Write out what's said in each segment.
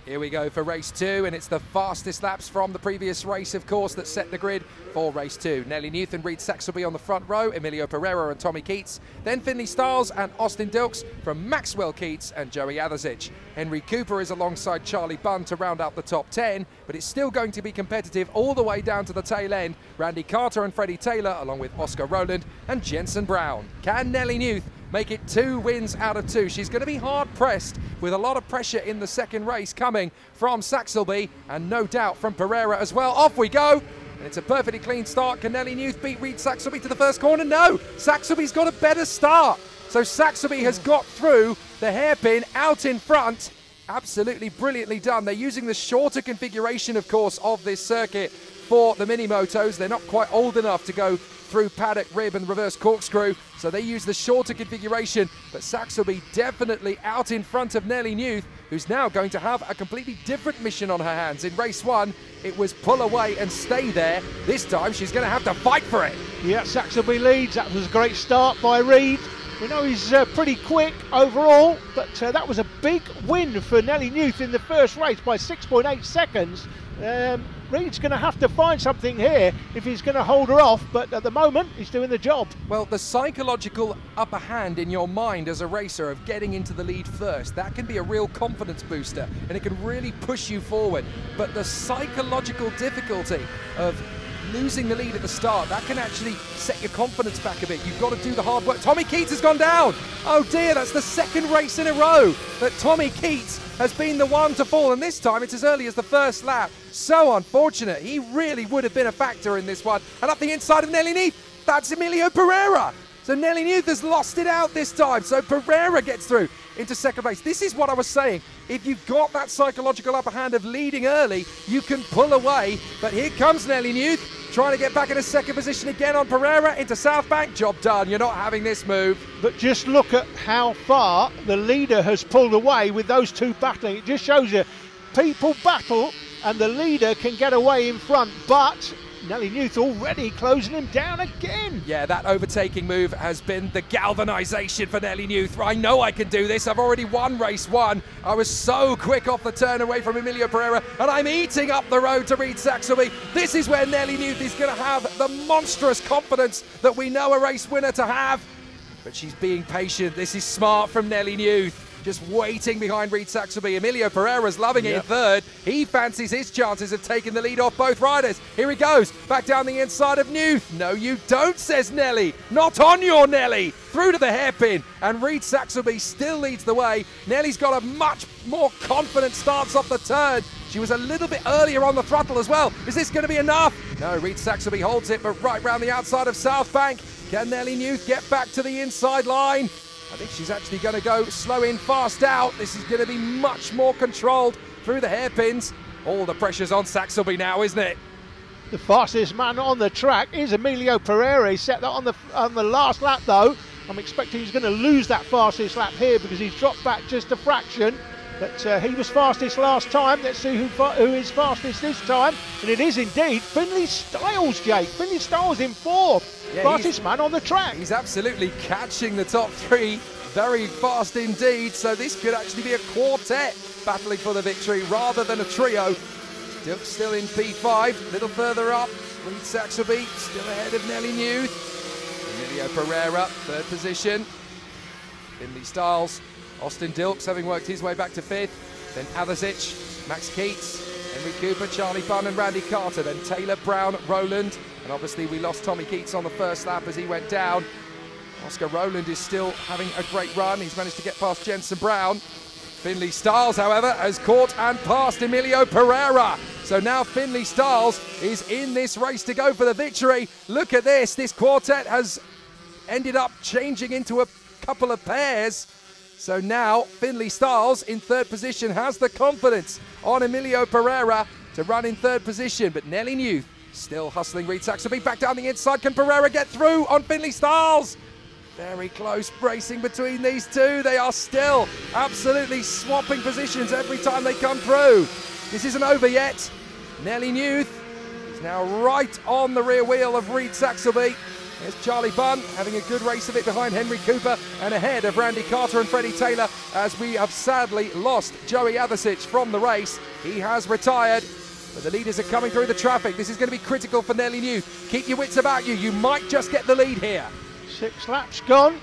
Here we go for race 2, and it's the fastest laps from the previous race, of course, that set the grid for race 2. Nelly Newth and Reed Saxelby on the front row, Emilio Pereira and Tommy Keats, then Finley Stiles and Austin Dilks from Maxwell Keats and Joey Athersidge. Henry Cooper is alongside Charlie Bunn to round out the top 10, but it's still going to be competitive all the way down to the tail end. Randy Carter and Freddie Taylor, along with Oscar Rowland and Jensen Brown. Can Nelly Newth make it 2 wins out of 2? She's going to be hard pressed with a lot of pressure in the second race coming from Saxelby and no doubt from Pereira as well. Off we go. And it's a perfectly clean start. Can Nelly Newth beat Reed Saxelby to the first corner? No. Saxelby's got a better start. So Saxelby has got through the hairpin out in front. Absolutely brilliantly done. They're using the shorter configuration, of course, of this circuit for the Minimotos. They're not quite old enough to go through paddock, rib and reverse corkscrew, so they use the shorter configuration, but Saxelby definitely out in front of Nelly Newth, who's now going to have a completely different mission on her hands. In race 1, it was pull away and stay there. This time she's going to have to fight for it. Yeah, Saxelby leads. That was a great start by Reed. We know he's pretty quick overall, but that was a big win for Nelly Newth in the first race by 6.8 seconds. Reed's going to have to find something here if he's going to hold her off, but at the moment he's doing the job. Well, the psychological upper hand in your mind as a racer of getting into the lead first, that can be a real confidence booster and it can really push you forward. But the psychological difficulty of losing the lead at the start, that can actually set your confidence back a bit. You've got to do the hard work. Tommy Keats has gone down. Oh dear, that's the second race in a row that Tommy Keats has been the one to fall, and this time it's as early as the first lap. So unfortunate. He really would have been a factor in this one. And up the inside of Nelly Newth, that's Emilio Pereira. So Nelly Newth has lost it out this time. So Pereira gets through into second place. This is what I was saying. If you've got that psychological upper hand of leading early, you can pull away. But here comes Nelly Newth, trying to get back in a second position again on Pereira into South Bank. Job done. You're not having this move. But just look at how far the leader has pulled away with those two battling. It just shows you people battle and the leader can get away in front. But Nelly Newth already closing him down again. Yeah, that overtaking move has been the galvanisation for Nelly Newth. I know I can do this. I've already won race 1. I was so quick off the turn away from Emilio Pereira, and I'm eating up the road to Reed Saxelby. This is where Nelly Newth is going to have the monstrous confidence that we know a race winner to have. But she's being patient. This is smart from Nelly Newth. Just waiting behind Reed Saxelby. Emilio Pereira's loving it in third. He fancies his chances of taking the lead off both riders. Here he goes, back down the inside of Newth. No, you don't, says Nelly. Not on your Nelly. Through to the hairpin, and Reed Saxelby still leads the way. Nelly's got a much more confident stance off the turn. She was a little bit earlier on the throttle as well. Is this going to be enough? No, Reed Saxelby holds it, but right round the outside of South Bank. Can Nelly Newth get back to the inside line? I think she's actually going to go slow in, fast out. This is going to be much more controlled through the hairpins. All the pressure's on Saxelby now, isn't it? The fastest man on the track is Emilio Pereira. He set that on the last lap, though. I'm expecting he's going to lose that fastest lap here because he's dropped back just a fraction. But he was fastest last time. Let's see who is fastest this time. And it is indeed Finley Stiles, Jake. Finley Stiles in 4th. Yeah, fastest man on the track. He's absolutely catching the top 3 very fast indeed. So this could actually be a quartet battling for the victory rather than a trio. Still in P5, a little further up. Reed Saxelby still ahead of Nelly Newth. Emilio Pereira, 3rd position. Finley Stiles. Austin Dilks having worked his way back to 5th. Then Athersidge, Max Keats, Henry Cooper, Charlie Bunn and Randy Carter. Then Taylor, Brown, Rowland. And obviously we lost Tommy Keats on the first lap as he went down. Oscar Rowland is still having a great run. He's managed to get past Jensen Brown. Finley Stiles, however, has caught and passed Emilio Pereira. So now Finley Stiles is in this race to go for the victory. Look at this. This quartet has ended up changing into a couple of pairs. So now Finley Stiles in 3rd position has the confidence on Emilio Pereira to run in 3rd position. But Nelly Newth still hustling Reed Saxelby back down the inside. Can Pereira get through on Finley Stiles? Very close racing between these two. They are still absolutely swapping positions every time they come through. This isn't over yet. Nelly Newth is now right on the rear wheel of Reed Saxelby. There's Charlie Bunn having a good race of it behind Henry Cooper and ahead of Randy Carter and Freddie Taylor, as we have sadly lost Joey Adasic from the race. He has retired, but the leaders are coming through the traffic. This is going to be critical for Nelly Newth. Keep your wits about you. You might just get the lead here. 6 laps gone.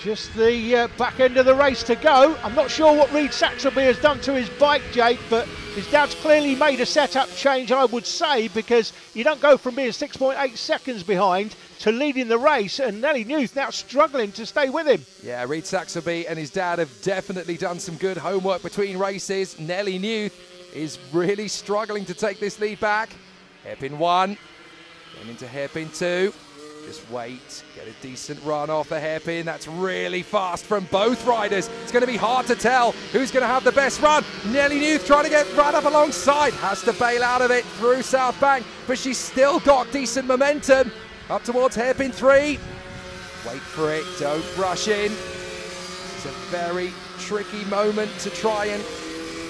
Just the back end of the race to go. I'm not sure what Reed Saxelby has done to his bike, Jake, but his dad's clearly made a setup change, I would say, because you don't go from being 6.8 seconds behind to leading the race, and Nelly Newth now struggling to stay with him. Yeah, Reed Saxelby and his dad have definitely done some good homework between races. Nelly Newth is really struggling to take this lead back. Hairpin 1, then into hairpin 2. Just wait, get a decent run off the hairpin. That's really fast from both riders. It's going to be hard to tell who's going to have the best run. Nelly Newth trying to get right up alongside. Has to bail out of it through South Bank, but she's still got decent momentum. Up towards hairpin 3. Wait for it, don't rush in. It's a very tricky moment to try and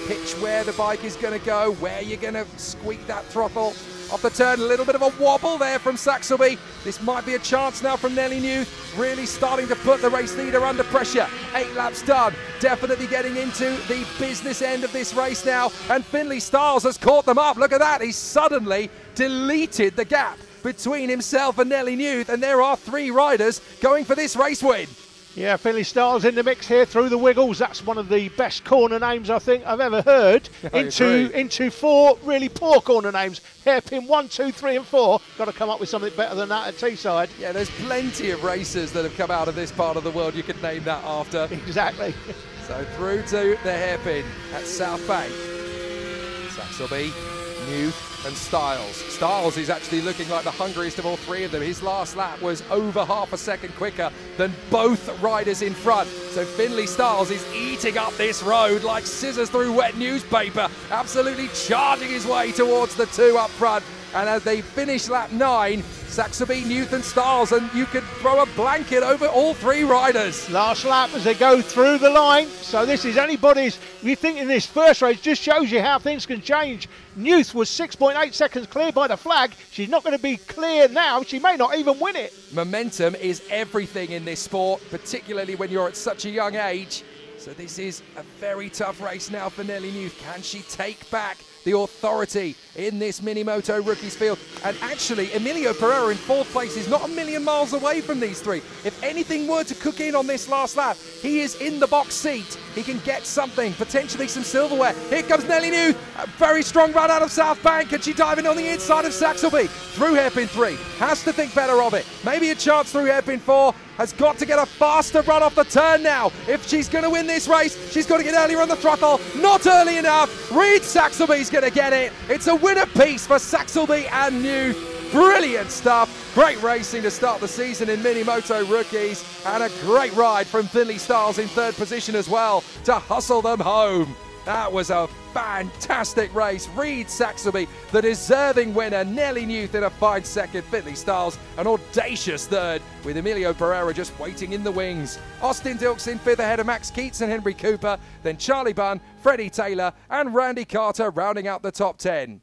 pitch where the bike is going to go, where you're going to squeak that throttle. Off the turn, a little bit of a wobble there from Saxelby. This might be a chance now from Nelly Newth, really starting to put the race leader under pressure. 8 laps done, definitely getting into the business end of this race now, and Finley Stiles has caught them up. Look at that, he's suddenly deleted the gap between himself and Nelly Newth, and there are 3 riders going for this race win. Yeah, Finley Stiles in the mix here through the Wiggles. That's one of the best corner names I think I've ever heard. Into 4 really poor corner names. Hairpin 1, 2, 3 and 4. Got to come up with something better than that at Teesside. Yeah, there's plenty of racers that have come out of this part of the world you could name that after. Exactly. So through to the hairpin at South Bank. Saxelby, Newth and Stiles. Stiles is actually looking like the hungriest of all 3 of them. His last lap was over half a second quicker than both riders in front. So Finley Stiles is eating up this road like scissors through wet newspaper, absolutely charging his way towards the 2 up front. And as they finish lap 9, Saxelby, Newth and Stiles, and you could throw a blanket over all 3 riders. Last lap as they go through the line. So this is anybody's, you think in this first race, just shows you how things can change. Newth was 6.8 seconds clear by the flag. She's not going to be clear now. She may not even win it. Momentum is everything in this sport, particularly when you're at such a young age. So this is a very tough race now for Nelly Newth. Can she take back the authority in this Minimoto Rookies field? And actually, Emilio Pereira in 4th place is not a million miles away from these 3. If anything were to cook in on this last lap, he is in the box seat. He can get something, potentially some silverware. Here comes Nelly Newth. A very strong run out of South Bank. Can she dive in on the inside of Saxelby? Through hairpin 3. Has to think better of it. Maybe a chance through hairpin 4. Has got to get a faster run off the turn now. If she's going to win this race, she's got to get earlier on the throttle. Not early enough. Reed Saxelby's going to get it. It's a winner piece for Saxelby and Newth. Brilliant stuff. Great racing to start the season in Minimoto Rookies, and a great ride from Finley Stiles in 3rd position as well to hustle them home. That was a fantastic race. Reed Saxelby, the deserving winner. Nelly Newth in a fine 2nd. Finley Stiles, an audacious 3rd, with Emilio Pereira just waiting in the wings. Austin Dilks in 5th ahead of Max Keats and Henry Cooper. Then Charlie Bunn, Freddie Taylor and Randy Carter rounding out the top 10.